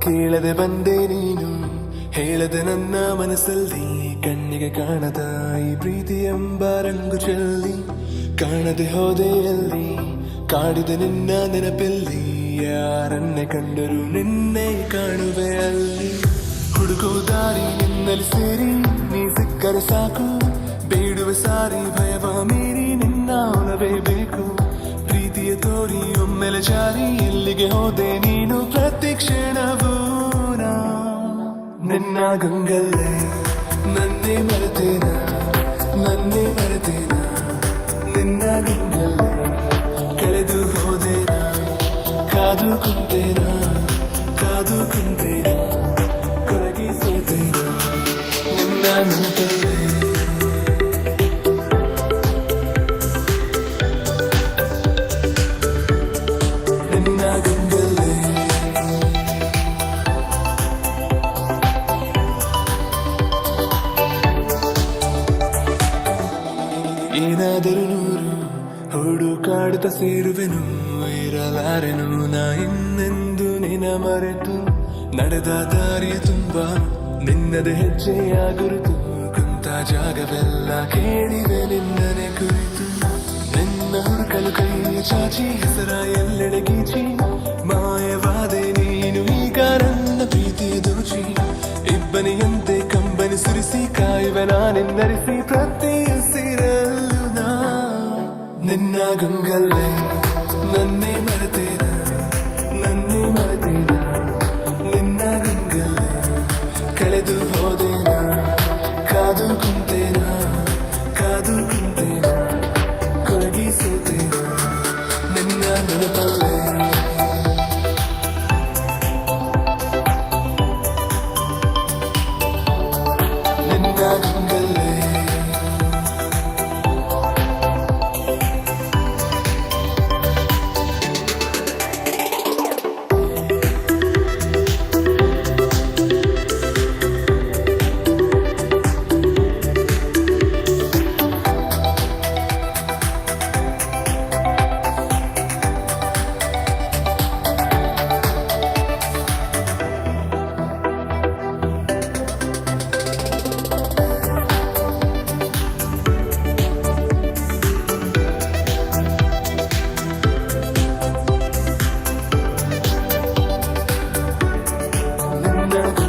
ಕೇಳದೆ ಬಂದೆ ನೀನು ಹೇಳದೆ ನನ್ನ ಮನಸ್ಸಲ್ಲಿ ಕಣ್ಣಿಗೆ ಕಾಣದ ಈ ಪ್ರೀತಿ ಎಂಬ ರಂಗು ಚೆಲ್ಲಿ ಕಾಣದೆ ಹೋದೆ ಅಲ್ಲಿ ಕಾಡಿದ ನಿನ್ನ ನೆನಪಲ್ಲಿ ಯಾರನ್ನೇ ಕಂಡರೂ ನಿನ್ನೆ ಕಾಣುವೆ ಅಲ್ಲಿ ಹುಡುಕೋ ದಾರಿ ನಿನ್ನಲ್ಲಿ ಸೇರಿ ನೀ ಸಿಕ್ಕರೆ ಸಾಕು ಬೇಡುವೆ ಸಾರಿ ಭಯವ ಮೀರಿ ನಿನ್ನ ಒಲವೇ ಬೇಕು ಪ್ರೀತಿಯ ತೋರಿ ಒಮ್ಮೆಲೆ ಜಾರಿ ಎಲ್ಲಿಗೆ ಹೋದೆ ನೀನು ಪ್ರತಿ ಕ್ಷಣವೂ ನಿನ್ನ ಗಂಗಲ್ಲೇ ನನ್ನೇ ಮರೆತೇನ ನಿನ್ನ ಗಂಗಲ್ಲೇ ಕಳೆದು ಹೋದೇನ ಕಾದು ಕುಂತೇನ ಕೊರಗಿ ಸೋತೇನ ನಿನ್ನ ನೆನಪಲ್ಲೇ ನಿನ್ನ ಗಂಗಲ್ಲೇ ಏನಾದರೂ ನೂರು ಹುಡುಕಾಡುತ್ತ ಸೇರುವೆನು ಇರಲಾರೆನು ನಾ ಇನ್ನೆಂದು ನಿನ ಮರೆತು ನಡೆದ ದಾರಿಯ ತುಂಬ ನಿನ್ನದ ಹೆಜ್ಜೆಯ ಗುರುತು ಕುಂತ ಜಾಗವೆಲ್ಲ ಕೇಳಿವೆ ನಿನ್ನನೆ ಕುರಿತು ನಿನ್ನ ಹುಡುಕಲು ಕೈಯ ಚಾಚಿ ಹೆಸರ ಎಲ್ಲೆಡೆ ಗೀಚಿ ಮಾಯವಾದೆ ನೀನು ಈಗ ನನ್ನ ಪ್ರೀತಿಯ ದೋಚಿ ಇಬ್ಬನಿಯಂತೆ ಕಂಬನಿ ಸುರಿಸಿ ಕಾಯುವೆ ನಾನೆಂದರಿಸಿ ಪ್ರತಿ ಉಸಿರಲ್ಲೂ ನಾ ನಿನ್ನ ಗಂಗಲ್ಲೇ ನನ್ನೇ ಮರೆತೇನ ನಿನ್ನ ಗಂಗಲ್ಲೇ ಕಳೆದು ಹೋದೇನ ಕಾದು ಕುಂತೇನ ಕೊರಗಿ ಸೋತೇನ ನಿನ್ನ ನೆನಪಲ್ಲೇ ನಿನ್ನ ಗಂಗಲ್ಲೇ Never